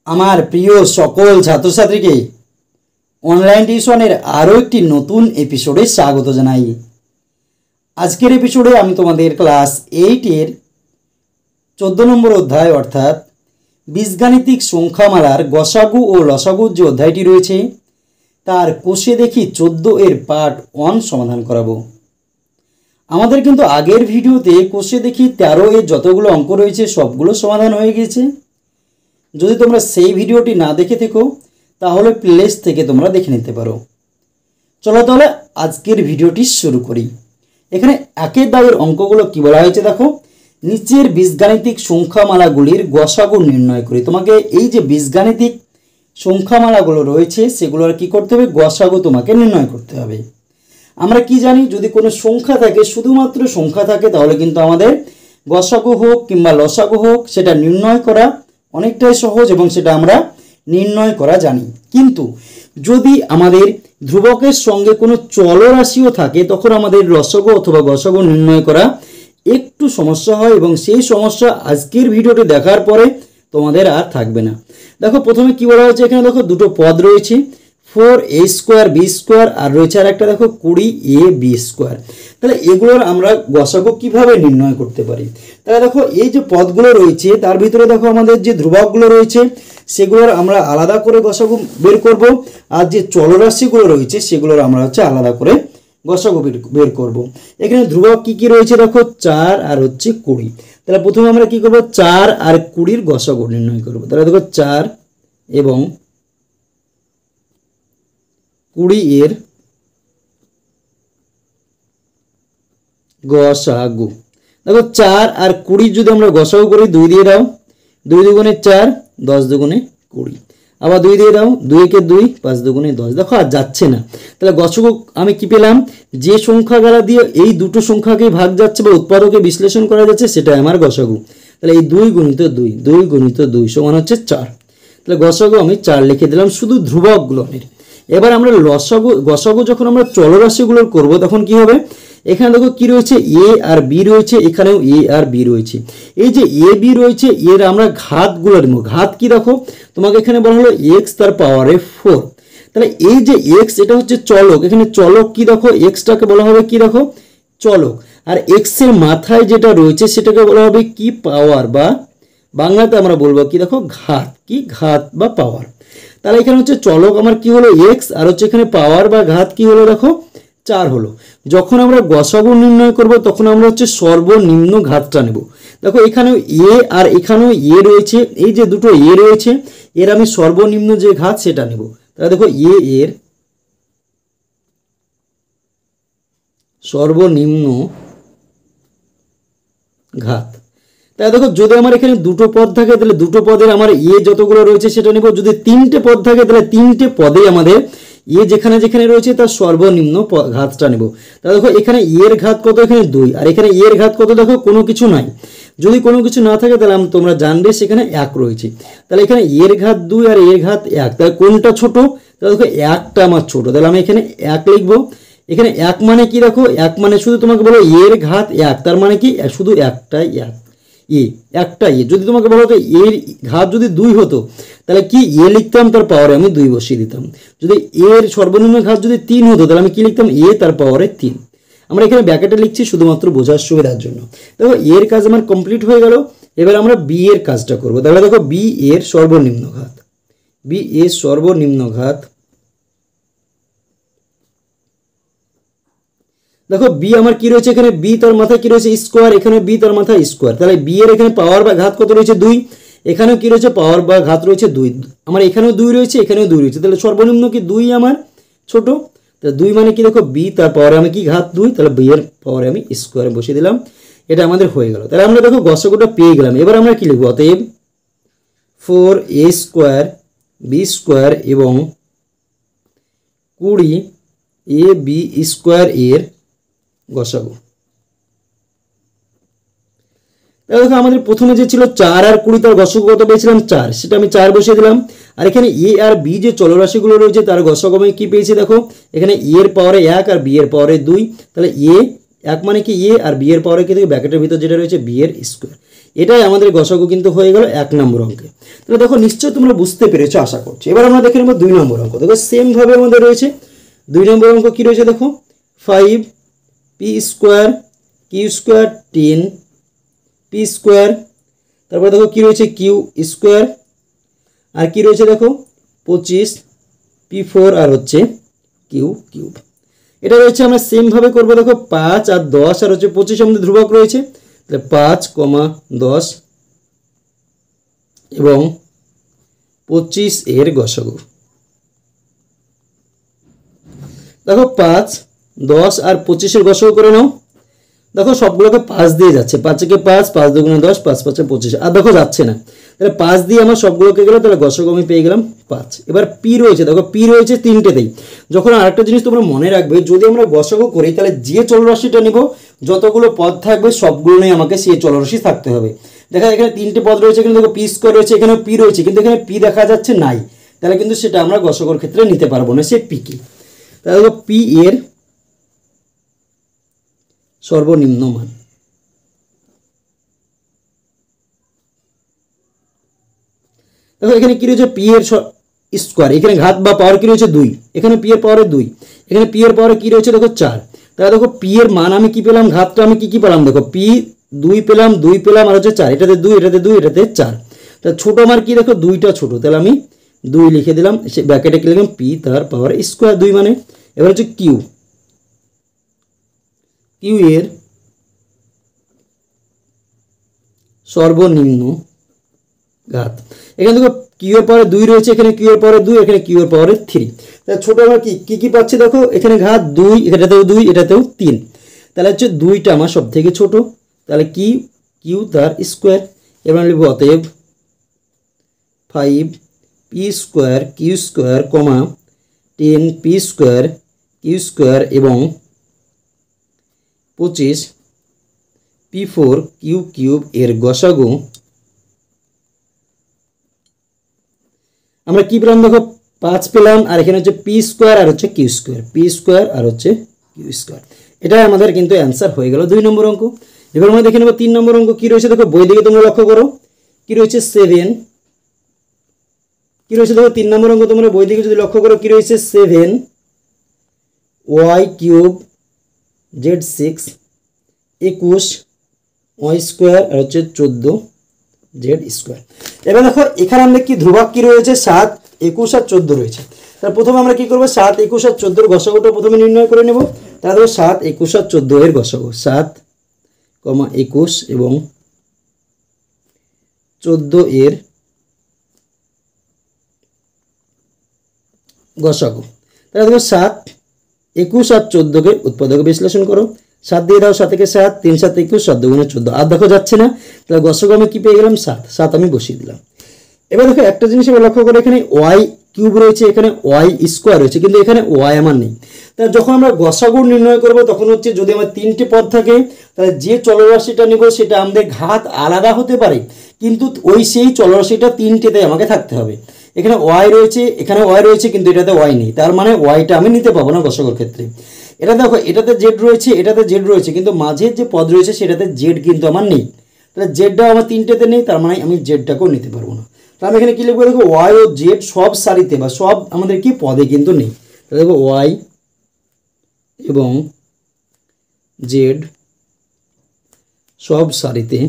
আমার প্রিয় সকল ছাত্রছাত্রীকে অনলাইন টিউশনের আরও একটি নতুন এপিসোডে স্বাগত জানাই। আজকের এপিসোডে আমি তোমাদের ক্লাস 8-এর 14 নম্বর অধ্যায় অর্থাৎ বীজগাণিতিক সংখ্যামালার গসাগু ও লসাগুর যে অধ্যায়টি রয়েছে তার কোষে দেখি 14 এর পার্ট 1 সমাধান করাবো। আমাদের কিন্তু আগের ভিডিওতে কোষে দেখি 13 এর যতগুলো অঙ্ক রয়েছে সবগুলো সমাধান হয়ে গেছে। যদি তোমরা সেই ভিডিওটি না দেখে থেকো তাহলে প্লেলিস্ট থেকে তোমরা দেখে নিতে পারো। চলো তাহলে আজকের ভিডিওটি শুরু করি। এখানে একের দাগের অঙ্কগুলো কি বলা হয়েছে দেখো, নিচের বীজগাণিতিক সংখ্যামালাগুলির গসাগু নির্ণয় করি। তোমাকে এই যে বীজগাণিতিক সংখ্যামালাগুলো রয়েছে সেগুলোর কি করতে হবে, গসাগু তোমাকে নির্ণয় করতে হবে। আমরা কি জানি, যদি কোনো সংখ্যা থাকে, শুধুমাত্র সংখ্যা থাকে, তাহলে কিন্তু আমাদের গসাগু হোক কিংবা লসাগু হোক সেটা নির্ণয় করা অনেকটাই সহজ এবং সেটা আমরা নির্ণয় করা জানি। কিন্তু যদি আমাদের ধ্রুবকের সঙ্গে কোনো চলরাশিও থাকে তখন আমাদের লসাগু অথবা গসাগু নির্ণয় করা একটু সমস্যা হয় এবং সেই সমস্যা আজকের ভিডিওটি দেখার পরে তোমাদের আর থাকবে না। দেখো প্রথমে কি বলা হচ্ছে, এখানে দেখো দুটো পদ রয়েছে, 4a² b² আর রয়েছে আর একটা দেখো 20ab²। তাহলে এগুলোর আমরা গসাগু কিভাবে নির্ণয় করতে পারি? তাহলে দেখো এই যে পদগুলো রয়েছে তার ভিতরে দেখো আমাদের যে ধ্রুবকগুলো রয়েছে সেগুলোর আমরা আলাদা করে গসাগু বের করব, আর যে চলরাশিগুলো রয়েছে সেগুলোর আমরা আলাদা করে গসাগু বের করব। এখানে ধ্রুবক কি কি রয়েছে দেখো, 4 আর 20। তাহলে প্রথমে আমরা কি করব, 4 আর 20 গসাগু নির্ণয় করব। তাহলে দেখো 4 এবং 20 এর গসাগু। দেখো 4 আর 20 যদি আমরা গসাগু করি, 2 দিয়ে দাও, 2 দুগুণে 4, 10 দুগুণে 20, আবার 2 দিয়ে দাও, 2 একে 2, 5 দুগুণে 10। দেখো আর যাচ্ছে না। তাহলে গসাগু আমি কি পেলাম, যে সংখ্যাগুলো দিয়ে এই দুটো সংখ্যাকে ভাগ যাচ্ছে বা উৎপাদকে বিশ্লেষণ করা যাচ্ছে সেটাই আমার গসাগু। তাহলে এই 2 গুণিত 2, 2 গুণিত 2 সমান হচ্ছে 4। তাহলে গসাগু আমি 4 লিখে দিলাম শুধু ধ্রুবকগুলোর। এবার আমরা গসাগু যখন আমরা চলরাশিগুলোর করব তখন কি হবে, এখানে দেখো কি রয়েছে, এ আর বি রয়েছে, এখানেও এ আর বি রয়েছে। এই যে এ বি রয়েছে এর আমরা ঘাতগুলো নেব। ঘাত কি দেখো, তোমাকে এখানে বলা হলো x তার পাওয়ারে 4। তাহলে এই যে x এটা হচ্ছে চলক, এখানে চলক কি দেখো, xটাকে বলা হবে কি দেখো চলক, আর x এর মাথায় যেটা রয়েছে সেটাকে বলা হবে কি পাওয়ার, বা বাংলাতে আমরা বলবো কি দেখো ঘাত, কি ঘাত বা পাওয়ার। তাহলে এখানে হচ্ছে চলক আমার কি হলো x, আর হচ্ছে এখানে পাওয়ার বা ঘাত কি হলো দেখো 4 হলো। যখন আমরা গসাগু নির্ণয় করব তখন আমরা সর্বনিম্ন ঘাতটা নেব। দেখো এখানেও এ আর এখানেও এ রয়েছে, এই যে দুটো এ রয়েছে এর আমি সর্বনিম্ন যে ঘাত সেটা নেব। তাহলে দেখো এ এর সর্বনিম্ন ঘাত। তাহলে দেখো যদি আমার এখানে দুটো পদ থাকে তাহলে দুটো পদের আমার এ যতগুলো রয়েছে সেটা নেব। যদি 3টে পদ থাকে তাহলে 3টে পদে আমাদের এ যেখানে যেখানে রয়েছে তার সর্বনিম্ন ঘাতটা নেব। তাহলে দেখো এখানে এর ঘাত কত, এখানে 2, আর এখানে এর ঘাত কত দেখো কোনো কিছু নাই। যদি কোনো কিছু না থাকে তাহলে তোমরা জানবে সেখানে 1 রয়েছে। তাহলে এখানে এর ঘাত 2 আর এর ঘাত 1, তাহলে কোনটা ছোট? তাহলে দেখো 1টা আমার ছোট, তাহলে আমি এখানে 1 লিখবো। এখানে 1 মানে কি দেখো, 1 মানে শুধু তোমাকে বলো এর ঘাত 1, তার মানে কি শুধু একটাই 1, একটা এ। যদি তোমাকে বলা হতো এর ঘাত যদি 2 হতো তাহলে কি এ লিখতাম, তার পাওয়ারে আমি 2 বসিয়ে দিতাম। যদি এর সর্বনিম্ন ঘাত যদি 3 হতো তাহলে আমি কি লিখতাম, এ তার পাওয়ারে 3। আমরা এখানে ব্র্যাকেটে লিখছি শুধুমাত্র বোঝার সুবিধার জন্য। দেখো এর কাজ আমার কমপ্লিট হয়ে গেল। এবার আমরা বি এর কাজটা করব। তাহলে দেখো বি এর সর্বনিম্ন ঘাত, বি এর সর্বনিম্ন ঘাত। দেখো বি আমার কি রয়েছে, এখানে বি তার মাথায় কি রয়েছে স্কোয়ার, এখানে বি তার মাথায় স্কোয়ার। তাহলে বি এর এখানে পাওয়ার বা ঘাত কত রয়েছে 2, এখানেও কি রয়েছে পাওয়ার বা ঘাত রয়েছে 2, আমার এখানেও 2 রয়েছে এখানেও 2 রয়েছে। তাহলে সর্বনিম্ন কি 2 আমার ছোট। তাহলে 2 মানে কি দেখো বি তার পাওয়ারে আমি কি ঘাত 2, তাহলে বি এর পাওয়ারে আমি স্কোয়ারে বসিয়ে দিলাম। এটা আমাদের হয়ে গেল। তাহলে আমরা দেখো গসাগুটা পেয়ে গেলাম। এবার আমরা কি লিখবো, অতএব 4a² b² এবং 20ab² এর গসাগু। দেখো আমাদের প্রথমে যে ছিল 4 আর 20 তার গসাগু কত পেয়েছিলাম 4, সেটা আমি 4 বসিয়ে দিলাম। আর এখানে এ আর বি যে চলরাশিগুলো রয়েছে তার গসাগু আমি কি পেয়েছি দেখো, এখানে এ এর পাওয়ারে 1 আর বি এর পাওয়ারে 2। তাহলে এ 1 মানে কি এ, আর বি এর পাওয়ারে কি ব্র্যাকেটের ভিতর যেটা রয়েছে বি এর স্কোয়ার। এটাই আমাদের গসাগু কিন্তু হয়ে গেল 1 নম্বর অঙ্কে। তাহলে দেখো নিশ্চয় তোমরা বুঝতে পেরেছো আশা করছি। এবার আমরা দেখে নেব 2 নম্বর অঙ্ক। দেখো সেম ভাবে আমাদের রয়েছে 2 নম্বর অঙ্ক কি রয়েছে দেখো 5 p square q square 10 p square, তারপরে দেখো কি রয়েছে কিউ স্কোয়ার, আর কি রয়েছে দেখো 25 p4 আর হচ্ছে কিউ কিউব। এটা রয়েছে আমরা সেম ভাবে করব। দেখো 5 আর 10 আর হচ্ছে 25 আমাদের ধ্রুবক রয়েছে, তাহলে 5, 10 এবং 25 এর গসাগু। দেখো 5, 10 আর 25 এর গসাগু করে নাও। দেখো সবগুলোকে 5 দিয়ে যাচ্ছে, 5 একে 5, 5 দুগুণে 10, 5 5 25, আর দেখো যাচ্ছে না, তাহলে 5 দিয়ে আমার সবগুলোকে গেল, তাহলে গসাগু আমি পেয়ে গেলাম 5। এবার পি রয়েছে, দেখো পি রয়েছে তিনটেতেই। যখন আরেকটা জিনিস তোমরা মনে রাখবে, যদি আমরা গসাগু করি তাহলে যে চলরাশিটা নিব যতগুলো পদ থাকবে সবগুলো নিয়ে আমাকে সেই চলরাশি থাকতে হবে। দেখা এখানে 3টে পদ রয়েছে, এখানে দেখো পি স্কোয়ার রয়েছে, এখানে পি রয়েছে, কিন্তু এখানে পি দেখা যাচ্ছে নাই, তাহলে কিন্তু সেটা আমরা গসাগুর ক্ষেত্রে নিতে পারবো না, সে পি কি। তাহলে দেখো পি এর সর্বনিম্ন মান। দেখো এখানে কি রয়েছে পি এর স্কোয়ার, এখানে ঘাত বা পাওয়ার কি রয়েছে 2, এখানে পি এর পাওয়ারে 2, এখানে পি এর পাওয়ারে কি রয়েছে দেখো 4। তাহলে দেখো পি এর মান আমি কি পেলাম, ঘাতটা আমি কি পেলাম, দেখো পি 2 পেলাম, 2 পেলাম আর হচ্ছে 4, এটাতে 2, এটাতে 2, এটাতে 4। তাহলে ছোট আমার কি দেখো 2টা ছোট, তাহলে আমি 2 লিখে দিলাম, সে ব্র্যাকেটে কি লিখলাম পি তার পাওয়ার স্কোয়ার 2 মানে। এবার হচ্ছে কিউ, কিউ এর সর্বনিম্ন ঘাত। এখানে দেখো কিউ এর পাওয়ারে 2 রয়েছে, এখানে কিউ এর পাওয়ারে 2, এখানে কিউ এর পাওয়ারে 3। তাহলে ছোট আমরা কি পাচ্ছি দেখো, এখানে ঘাত 2, এটাতেও 2, এটাতেও 3, তাহলে হচ্ছে 2টা আমার সব থেকে ছোট, তাহলে কি কিউ তার স্কোয়ার। এবার লিখব অতএব 5 p square q square, 10 p square q square এবং 25 p4 কিউ কিউব এর গসাগু আমরা কি পেলাম দেখো 5 পেলাম, আর এখানে হচ্ছে পি স্কোয়ার আর হচ্ছে কিউ স্কোয়ার, পি স্কোয়ার আর হচ্ছে কিউ স্কোয়ার। এটাই আমাদের কিন্তু অ্যান্সার হয়ে গেল 2 নম্বর অঙ্ক। এবার আমরা দেখে নেব 3 নম্বর অঙ্ক কি রয়েছে। দেখো বই দিকে তোমরা লক্ষ্য করো, কি রয়েছে 7, কি রয়েছে দেখো 3 নম্বর অঙ্ক তোমরা বই দিকে যদি লক্ষ্য করো, কি রয়েছে 7 Y cube Z 6 21 Y square আর হচ্ছে 14 জেড স্কোয়ার। এবার দেখো এখানে আমরা কি ধ্রুবক কি রয়েছে 7, 21 আর 14 রয়েছে। তাহলে প্রথমে আমরা কি করব, 7, 21 আর 14 এর গসাগুটা প্রথমে নির্ণয় করে নেব। তাহলে দেখো 7, 21 আর 14 এর গসাগু, 7, 21 এবং 14 এর গসাগু। তাহলে দেখো 7, 21 আর 14কে উৎপাদকে বিশ্লেষণ করো, 7 দিয়ে দাও, 7 থেকে 7, 3 7 21, 7 দুগুণে 14, আর দেখো যাচ্ছে না, তাহলে গসাগু আমি কি পেয়ে গেলাম 7, 7 আমি বসিয়ে দিলাম। এবার দেখো একটা জিনিস এবার লক্ষ্য করে, এখানে ওয়াই কিউব রয়েছে, এখানে ওয়াই স্কোয়ার রয়েছে, কিন্তু এখানে ওয়াই আমার নেই। তাহলে যখন আমরা গসাগু নির্ণয় করব তখন হচ্ছে যদি আমার 3টে পদ থাকে, তাহলে যে চলরাশিটা নিব সেটা আমাদের ঘাত আলাদা হতে পারে, কিন্তু ওই সেই চলরাশিটা 3টেতে আমাকে থাকতে হবে। এখানে ওয়াই রয়েছে, এখানে ওয়াই রয়েছে, কিন্তু এটাতে ওয়াই নেই, তার মানে ওয়াইটা আমি নিতে পাবো না গসাগুর ক্ষেত্রে। এটা দেখো এটাতে জেড রয়েছে, এটাতে জেড রয়েছে, কিন্তু মাঝের যে পদ রয়েছে সেটাতে জেড কিন্তু আমার নেই, তাহলে জেডটাও আমার 3টেতে নেই, তার মানে আমি জেডটাকেও নিতে পারবো না। তাহলে আমি এখানে কি লিখবো দেখো ওয়াই ও জেড সব সারিতে বা সব আমাদের কি পদে কিন্তু নেই। তাহলে দেখো ওয়াই এবং জেড সব সারিতে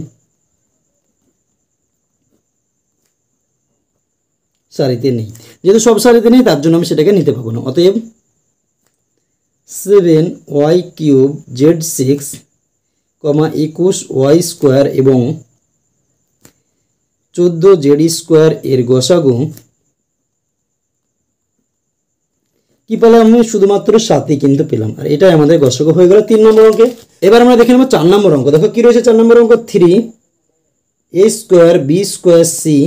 নেই, যেহেতু সব সারিতে নেই তার জন্য আমি সেটাকে নিতে পারবো না। অতএব 7 Y cube Z 6, 21 Y square এবং 14 জেড স্কোয়ার এর গসাগু কি পেলাম আমি, শুধুমাত্র 7ই কিন্তু পেলাম, আর এটাই আমাদের গসাগু হয়ে গেল 3 নম্বর অঙ্কে। এবার আমরা দেখে নেব 4 নম্বর অঙ্ক। দেখো কি রয়েছে 4 নম্বর অঙ্ক, 3 এ স্কোয়ার বি স্কোয়ার সি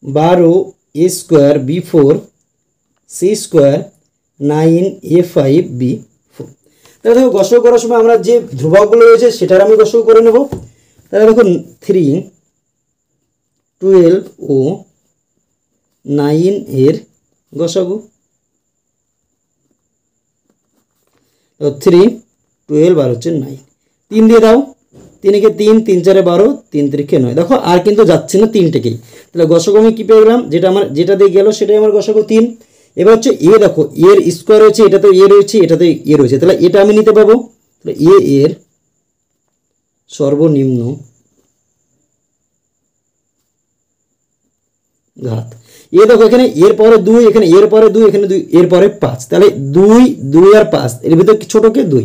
12 এ স্কোয়ার বি 4 সি স্কোয়ার 9 এ 5 বি 4। তাহলে দেখো গসাগু করার সময় আমরা যে ধ্রুবকগুলো রয়েছে সেটার আমি গসাগু করে নেব। তাহলে দেখো 3, 12 ও 9 এর গসাগু, 3, 12 আর হচ্ছে 9, 3 দিয়ে দাও, 3 একে 3, 3 4 12, 3 3 9। দেখো আর কিন্তু যাচ্ছে না তিনটেকেই, তাহলে গসাগু আমি কি পেয়ে গেলাম, যেটা দিয়ে গেল সেটাই আমার গসাগু 3। এবার হচ্ছে এ, দেখো এর স্কোয়ার রয়েছে, এটাতে এ রয়েছে, এটাতে এ রয়েছে, তাহলে এটা আমি নিতে পাবো। তাহলে এর সর্বনিম্ন ঘাত। দেখো এখানে এর পরে 2, এখানে এর পরে 2, এখানে 2, এর পরে 5, তাহলে 2 2 আর 5 এর ভিতরে ছোটকে 2,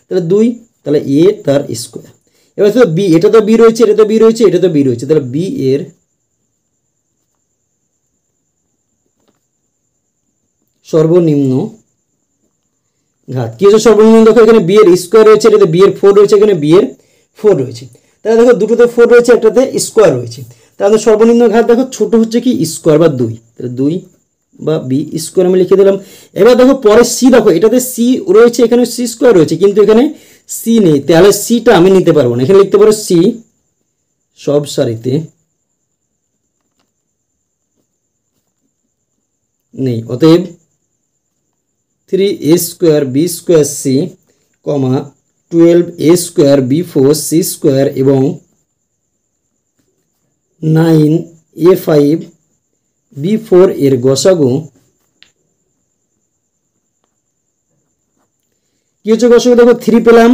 তাহলে 2, তাহলে তার স্কোয়ার। এবার তো বি, এটা তো বি রয়েছে, এটা তো বি রয়েছে, এটা তো বি রয়েছে, তাহলে বি এর সর্বনিম্ন ঘাত। কি হচ্ছে সর্বনিম্ন? দেখো এখানে বি এর স্কোয়ার রয়েছে, এটাতে বি এর 4 রয়েছে, এখানে বি এর 4 রয়েছে, তাহলে দেখো দুটোতে 4 রয়েছে, একটাতে স্কোয়ার রয়েছে, তাহলে সর্বনিম্ন ঘাত দেখো ছোট হচ্ছে কি স্কোয়ার বা 2, তাহলে 2 বা বি স্কোয়ার আমি লিখে দিলাম। এবার দেখো পরে সি, দেখো এটাতে সি রয়েছে, এখানে সি স্কোয়ার রয়েছে, কিন্তু এখানে সি নেই, তাহলে সিটা আমি নিতে পারবো না। এখানে লিখতে পারো সি সব সারিতে নেই, অতএব 3a square B square c, 12a square b 4 c square এবং 9a5 b4 এর গসাগু কি হচ্ছে? গসাগু দেখো 3 পেলাম,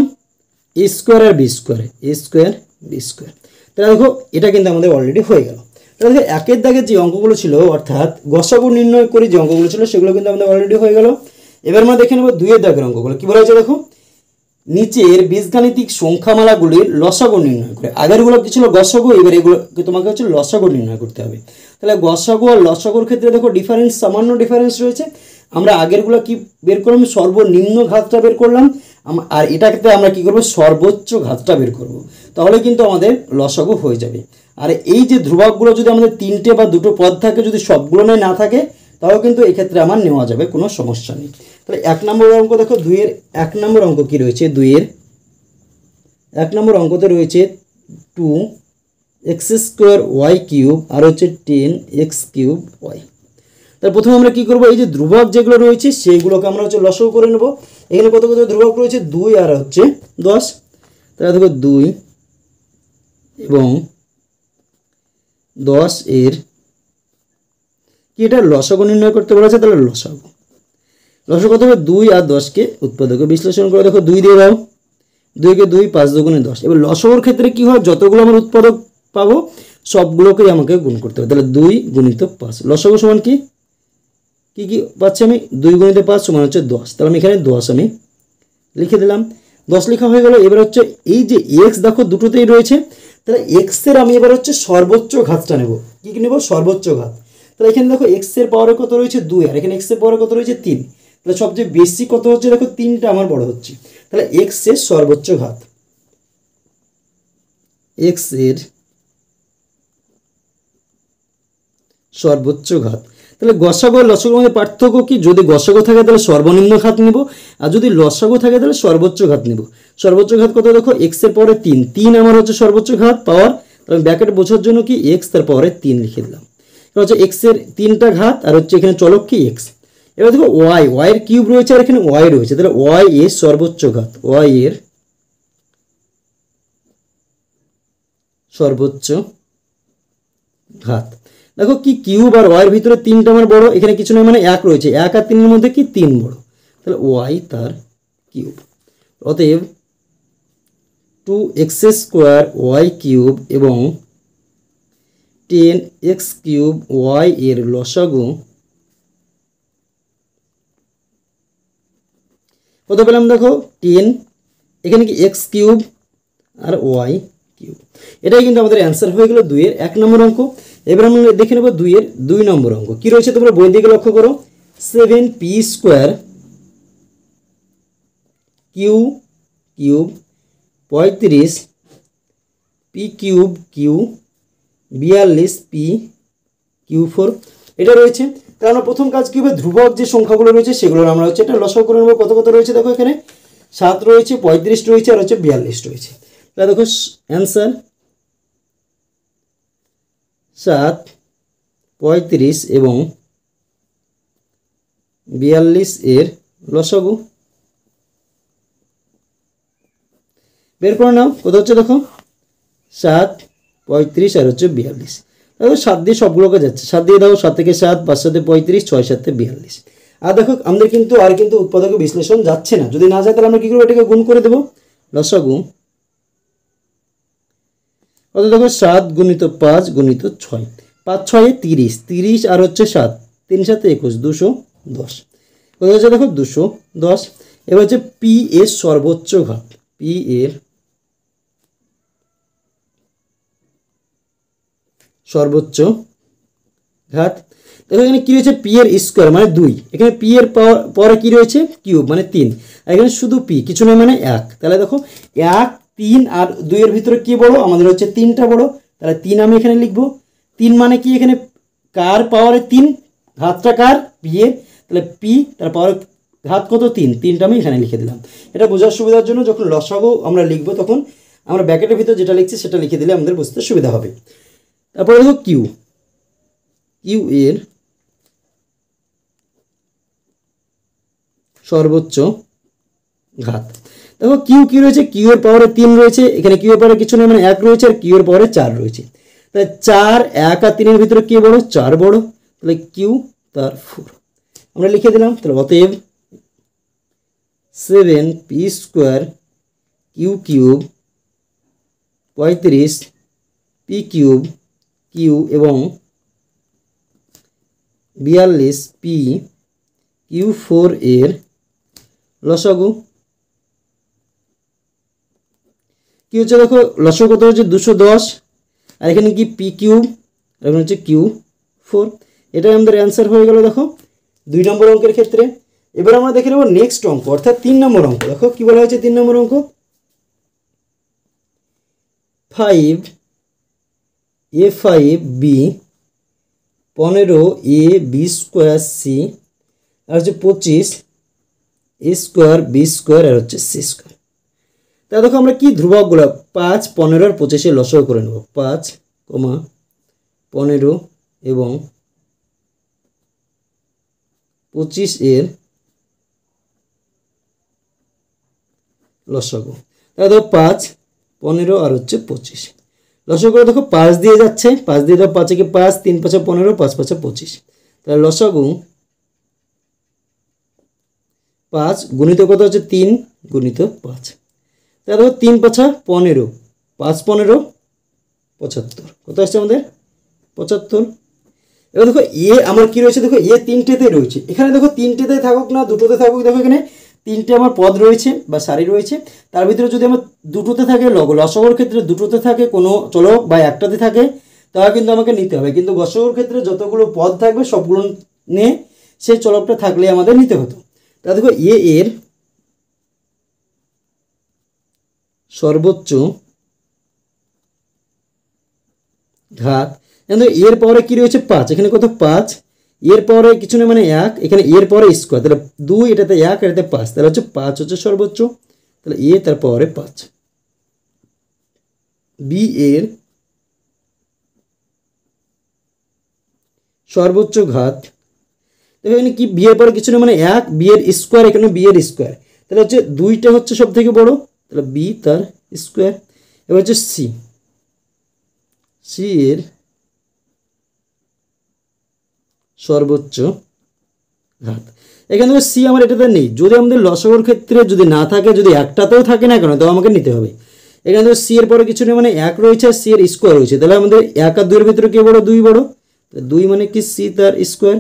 এ স্কোয়ার আর বি স্কোয়ার, এ স্কোয়ার বি স্কোয়ার। তাহলে দেখো এটা কিন্তু আমাদের অলরেডি হয়ে গেল। তাহলে দেখো একের দাগের যে অঙ্কগুলো ছিল, অর্থাৎ গসাগু নির্ণয় করে যে অঙ্কগুলো ছিল, সেগুলো কিন্তু আমাদের অলরেডি হয়ে গেল। এবার আমরা দেখে নেব 2 দাগের অঙ্কগুলো। কি বলা হয়েছে দেখো, নিচের বীজগাণিতিক সংখ্যামালাগুলির লসাগু নির্ণয় করে। আগেরগুলো কি ছিল? গসাগু, এবার এগুলো তোমাকে হচ্ছে লসাগু নির্ণয় করতে হবে। তাহলে গসাগু আর লসাগুর ক্ষেত্রে দেখো ডিফারেন্স, সামান্য ডিফারেন্স রয়েছে। আমরা আগেরগুলো কি বের করলাম? সর্বনিম্ন ঘাতটা বের করলাম, আর এটা ক্ষেত্রে আমরা কি করব? সর্বোচ্চ ঘাতটা বের করব, তাহলে কিন্তু আমাদের লসাগু হয়ে যাবে। আর এই যে ধ্রুবকগুলো যদি আমাদের 3টে বা 2টো পদ থাকে, যদি সবগুলো না থাকে, তাও কিন্তু এক্ষেত্রে আমার নেওয়া যাবে, কোনো সমস্যা নেই। তাহলে 1 নম্বর অঙ্ক দেখো, 2 এর 1 নম্বর অঙ্ক কি রয়েছে? 2 এর 1 নম্বর অঙ্কতে রয়েছে 2x স্কোয়ার ওয়াই কিউব আর হচ্ছে 10x কিউব ওয়াই। তাহলে প্রথমে আমরা কি করব? এই যে ধ্রুবক যেগুলো রয়েছে সেইগুলোকে আমরা হচ্ছে লসাগু করে নেব। এখানে কত কত ধ্রুবক রয়েছে? 2 আর হচ্ছে 10। তাহলে দেখো 2 এবং 10 এর কি, এটা লসাগু নির্ণয় করতে বলা আছে। তাহলে লসাগু কত হবে? 2 আর 10কে উৎপাদকে বিশ্লেষণ করে দেখো 2 দিয়ে দাও, 2 কে 2, 5 দুগুণে 10। এবার লসাগুর ক্ষেত্রে কি হয়? যতগুলো আমার উৎপাদক পাবো সবগুলোকেই আমাকে গুণ করতে হবে। তাহলে 2 গুণিত 5, লসাগু সমান কি কি পাচ্ছি আমি? 2 গুণিত 5 সমান হচ্ছে 10। তাহলে আমি এখানে 10 আমি লিখে দিলাম, 10 লেখা হয়ে গেল। এবার হচ্ছে এই যে এক্স দেখো দুটোতেই রয়েছে, তাহলে এক্সের আমি এবার হচ্ছে সর্বোচ্চ ঘাতটা নেব। কি নেব? সর্বোচ্চ ঘাত। তাহলে এখানে দেখো এক্সের পাওয়ারে কত রয়েছে? 2, আর এখানে এক্সের পাওয়ারে কত রয়েছে? 3। তাহলে সবচেয়ে বেশি কত হচ্ছে? দেখো 3টা আমার বড় হচ্ছে। তাহলে এক্সের সর্বোচ্চ ঘাত, এক্সের সর্বোচ্চ ঘাত। তাহলে গসাগু আর লসাগুর মধ্যে পার্থক্য কি? যদি গসাগু থাকে তাহলে সর্বনিম্ন ঘাত নিব, আর যদি লসাগু থাকে তাহলে সর্বোচ্চ ঘাত নিব। সর্বোচ্চ ঘাত কত? দেখো এক্স এর পাওয়ারে 3, 3 আমার হচ্ছে সর্বোচ্চ ঘাত পাওয়ার। তাহলে ব্র্যাকেট বোঝার জন্য কি এক্স তার পাওয়ারে 3 লিখে দিলাম। এটা হচ্ছে এক্স এর 3টা ঘাত, আর হচ্ছে এখানে চলক কি এক্স। এবার দেখো ওয়াই, ওয়াই এর কিউব রয়েছে আর এখানে ওয়াই রয়েছে, তাহলে ওয়াই এর সর্বোচ্চ ঘাত, ওয়াই এর সর্বোচ্চ ঘাত। দেখো কি কিউব আর ওয়াই এর ভিতরে 3টা আমার বড়, এখানে কিছু নয়, মানে 1 রয়েছে, 1 আর 3 এর মধ্যে কি 3 বড়, তাহলে ওয়াই তার কিউব। অতএব 2x স্কোয়ার ওয়াই কিউব এবং 10x কিউব ওয়াই এর লসাগু কত পেলাম? দেখো 10, এখানে কি x কিউব আর ওয়াই কিউব। এটাই কিন্তু আমাদের অ্যান্সার হয়ে গেল 2 এর 1 নম্বর অঙ্ক। এবার আমরা দেখে নেব 2 এর 2 নম্বর অঙ্ক কি রয়েছে। তোমরা বই দিকে লক্ষ্য করো, 7p square q cube 35 p cube q 42 p q 4 এটা রয়েছে। তাহলে আমরা প্রথম কাজ কি হবে? ধ্রুবক যে সংখ্যাগুলো রয়েছে সেগুলো আমরা হচ্ছে এটা লসাগু করে নেব। কত কত রয়েছে দেখো, এখানে 7 রয়েছে, 35 রয়েছে, আর হচ্ছে 42 রয়েছে। তাহলে দেখো অ্যান্সার 7, 35 এবং 42 এর লসাগু বের করে নাও। কত হচ্ছে দেখো 7 35 আর হচ্ছে 42। দেখো 7 দিয়ে সবগুলোকে যাচ্ছে, 7 দিয়ে দাও, 7 থেকে 7, 5 7 35, 6 7 42। আর দেখো আমাদের কিন্তু উৎপাদক বিশ্লেষণ যাচ্ছে না, যদি না যায় তাহলে আমরা কি করবো, এটাকে গুণ করে দেবো। লসাগু কত দেখো 7 গুণিত 5 গুণিত 6, 5 6 30, 30 আর হচ্ছে 7, 3 7 21, 210। কত হচ্ছে দেখো 210। এবার হচ্ছে পি এর সর্বোচ্চ ঘাত, পি এর সর্বোচ্চ ঘাত। দেখো এখানে কি রয়েছে, পি এর স্কোয়ার মানে 2, এখানে পি এর পরে কি রয়েছে কিউব মানে 3, আর এখানে শুধু পি কিছু নয় মানে 1। তাহলে দেখো 1 3 আর 2 এর ভিতরে কি বড়, আমাদের হচ্ছে 3টা বড়, তাহলে 3 আমি এখানে লিখবো। 3 মানে কি, এখানে কার পাওয়ারে 3, ঘাতটা কার, পি এর, তাহলে পি তার পাওয়ারে ঘাত কত 3, 3টা আমি এখানে লিখে দিলাম। এটা বোঝার সুবিধার জন্য যখন লসাগু আমরা লিখবো তখন আমরা ব্র্যাকেটের ভিতর যেটা লিখছি সেটা লিখে দিলে আমাদের বুঝতে সুবিধা হবে। তারপরে দেখো কিউ, কিউ এর সর্বোচ্চ ঘাত। দেখো কিউ কি রয়েছে, কিউ এর পাওয়ারে 3 রয়েছে, এখানে কিউ এর পাওয়ারে কিছু নেই মানে 1 রয়েছে, আর কিউ এর পাওয়ারে 4 রয়েছে। তাহলে 4 1 আর 3 এর ভিতরে কে বড়, 4 বড়, তাহলে কিউ তার 4 আমরা লিখে দিলাম। তাহলে অতএব 7 p square q cube 35 p cube q এবং 42 পি কিউ 4 এর লসাগু কি হচ্ছে, দেখো লসাগু কত হচ্ছে 210, আর এখানে কি পি কিউব, আর এখানে হচ্ছে কিউ 4। এটাই আমাদের অ্যান্সার হয়ে গেল দেখো 2 নম্বর অঙ্কের ক্ষেত্রে। এবার আমরা দেখে নেব নেক্সট অঙ্ক, অর্থাৎ 3 নম্বর অঙ্ক। দেখো কি বলা হয়েছে 3 নম্বর অঙ্ক, 5 a5b 15 a b square C আর হচ্ছে 25 a স্কোয়ার বি স্কোয়ার আর হচ্ছে সি স্কোয়ার। তা দেখো আমরা কি ধ্রুবকগুলো 5 15 আর 25 এর লসাগু করে নেব, 5 15 এবং 25 এর লসাগু। তাহলে দেখো 5 15 আর হচ্ছে 25 লসাগু করে দেখো 5 দিয়ে যাচ্ছে, 5 দিয়ে দাও, 5 একে 5, 3 5 15, 5 5 25। তাহলে লসাগু 5 গুণিত কত হচ্ছে 3 গুণিত 5। তাহলে দেখো 3 5 15, 5 15 75, কত আসছে আমাদের 75। এবার দেখো এ আমার কি রয়েছে, দেখো এ 3টেতে রয়েছে, এখানে দেখো 3টেতে থাকুক না 2টোতে থাকুক, দেখো এখানে 3টে আমার পদ রয়েছে বা সারি রয়েছে, তার ভিতরে যদি আমার 2টোতে থাকে, লসাগুর ক্ষেত্রে 2টোতে থাকে কোনো চলক বা একটাতে থাকে তাহলে কিন্তু আমাকে নিতে হবে, কিন্তু গসাগুর ক্ষেত্রে যতগুলো পদ থাকবে সবগুলো নিয়ে সেই চলকটা থাকলে আমাদের নিতে হতো। তা দেখো এ এর সর্বোচ্চ ঘাত, এর পরে কি রয়েছে 5, এখানে কত 5, এর পরে কিছু না মানে 1, এখানে এর পরে স্কোয়ার, তাহলে 2, এটাতে 1 এটাতে 5, তাহলে হচ্ছে 5 হচ্ছে সর্বোচ্চ। তাহলে এ তার পরে 5, বি এর সর্বোচ্চ ঘাত। দেখো এখানে কি বি এর পরে কিছু না মানে 1, বি এর স্কোয়ার, এখানে বি এর স্কোয়ার, তাহলে হচ্ছে 2টা হচ্ছে সব থেকে বড়, তাহলে বি তার স্কোয়ার। এবার হচ্ছে সি, সি এর সর্বোচ্চ ঘাত। এখানে দেখো সি আমার এটাতে নেই, যদি আমাদের লসাগুর ক্ষেত্রে যদি না থাকে, যদি একটাতেও থাকে না কেন, তাও আমাকে নিতে হবে। এখানে দেখো সি এর পরে কিছু নেই মানে 1 রয়েছে আর সি এর স্কোয়ার রয়েছে, তাহলে আমাদের 1 আর 2 এর ভিতরে কে বড়, 2 বড়, 2 মানে কি সি তার স্কোয়ার।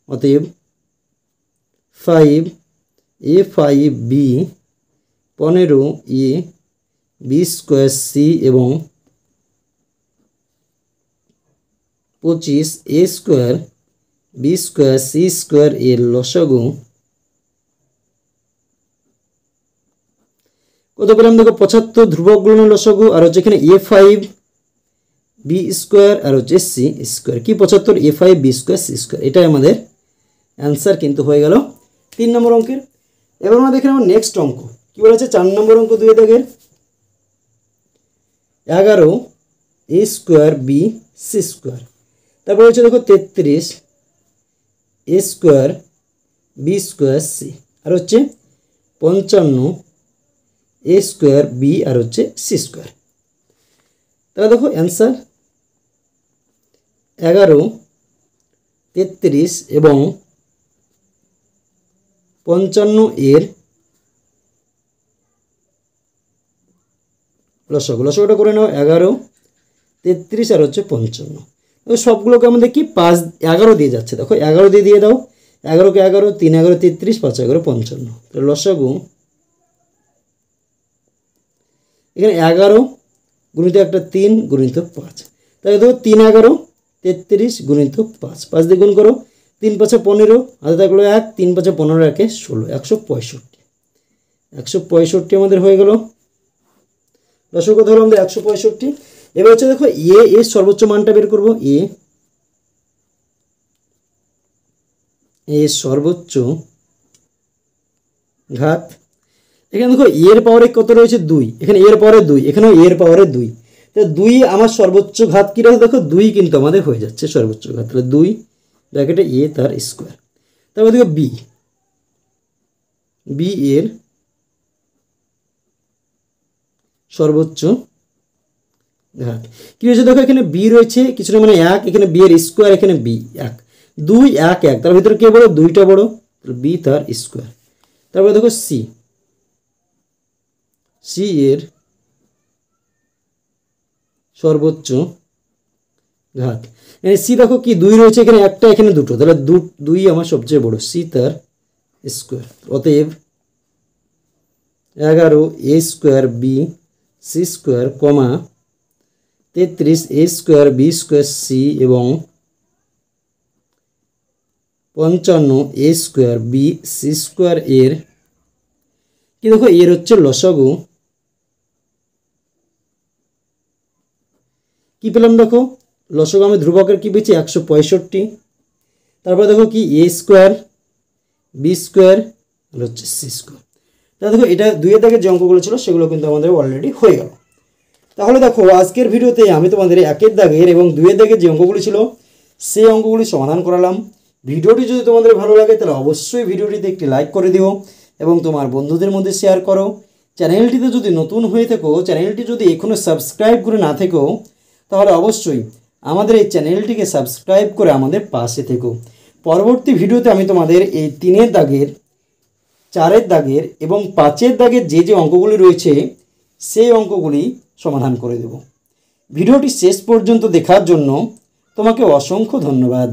অতএব 5 A 5 B 15 A B square C এবং 25 A square B square C square এর লসাগু কত পেলাম, দেখো 75 ধ্রুবকগুলোর লসাগু, আর হচ্ছে এখানে এ 5 বি স্কোয়ার আর হচ্ছে সি স্কোয়ার, কি 75 এ 5 বি স্কোয়ার সি স্কোয়ার। এটাই আমাদের অ্যান্সার কিন্তু হয়ে গেল 3 নম্বর অঙ্কের। এবার আমরা দেখে নেব নেক্সট অঙ্ক কি বলেছে, 4 নম্বর অঙ্ক 2 দাগের 11 A square B C square, তারপরে হচ্ছে দেখো 33 A square B square C, আর হচ্ছে 55 এ স্কোয়ার বি আর হচ্ছে সি স্কোয়ার। তাহলে দেখো অ্যান্সার 11, 33 এবং 55 এর লসাগু। লসাগুটা করে নাও 11, 33 আর হচ্ছে 55। সবগুলোকে আমাদের কি 5 11 দিয়ে যাচ্ছে, দেখো 11 দিয়ে দাও। 11কে 11, 3 11 33, 5 11 55। তো লসাগু এখানে 11 গুণিত একটা 3 গুণিত 5। তাহলে দেখো 3 11 33 গুণিত 5, 5 দিয়ে গুণ করো, 3 5 15, হাতে থাকলো 1, 3 5 15 1 16, 165। 165 আমাদের হয়ে গেল। লসাগু কত হলো আমাদের 165। এবার হচ্ছে দেখো এর সর্বোচ্চ মানটা বের করবো। এ সর্বোচ্চ ঘাত, এখানে দেখো এর পাওয়ারে কত রয়েছে 2, এখানে এর পাওয়ারে 2, এখানেও এর পাওয়ারে 2। তাহলে 2 আমার সর্বোচ্চ ঘাত কী রয়েছে দেখো 2 কিন্তু আমাদের হয়ে যাচ্ছে সর্বোচ্চ ঘাত। তাহলে 2 ব্র্যাকেটে এ তার স্কোয়ার। তারপর দেখো বি এর সর্বোচ্চ ঘাত কী রয়েছে দেখো, এখানে বি রয়েছে কিছুটা মানে 1, এখানে বি এর স্কোয়ার, এখানে বি 1, 2 1 1, তার ভিতরে কে বড় 2টা বড়, বি তার স্কোয়ার। তারপরে দেখো সি এর সর্বোচ্চ ঘাত, এখানে সি দেখো কি 2 রয়েছে, এখানে একটা এখানে দুটো, তাহলে 2 আমার সবচেয়ে বড়, সি তার স্কোয়ার। অতএব 11 A square B C square comma 33 A square B square C এবং 55 A square B C square এর কি দেখো এর হচ্ছে লসাগু কি পেলাম দেখো, লসাগু আমি ধ্রুবকের কি পেয়েছি 165। তারপরে দেখো কি এ স্কোয়ার বি স্কোয়ার আর হচ্ছে সি স্কোয়ার। তাহলে দেখো এটা 2 দাগের যে অঙ্কগুলো ছিল সেগুলো কিন্তু আমাদের অলরেডি হয়ে গেল। তাহলে দেখো আজকের ভিডিওতে আমি তোমাদের 1 দাগের এবং 2 দাগের যে অঙ্কগুলি ছিল সেই অঙ্কগুলি সমাধান করালাম। ভিডিওটি যদি তোমাদের ভালো লাগে তাহলে অবশ্যই ভিডিওটিতে একটি লাইক করে দিও এবং তোমার বন্ধুদের মধ্যে শেয়ার করো। চ্যানেলটিতে যদি নতুন হয়ে থাকো, চ্যানেলটি যদি এখনও সাবস্ক্রাইব করে না থেকো, তাহলে অবশ্যই আমাদের এই চ্যানেলটিকে সাবস্ক্রাইব করে আমাদের পাশে থেকো। পরবর্তী ভিডিওতে আমি তোমাদের এই 3 দাগের 4 দাগের এবং 5 দাগের যে অঙ্কগুলি রয়েছে সেই অঙ্কগুলি সমাধান করে দেব। ভিডিওটি শেষ পর্যন্ত দেখার জন্য তোমাকে অসংখ্য ধন্যবাদ।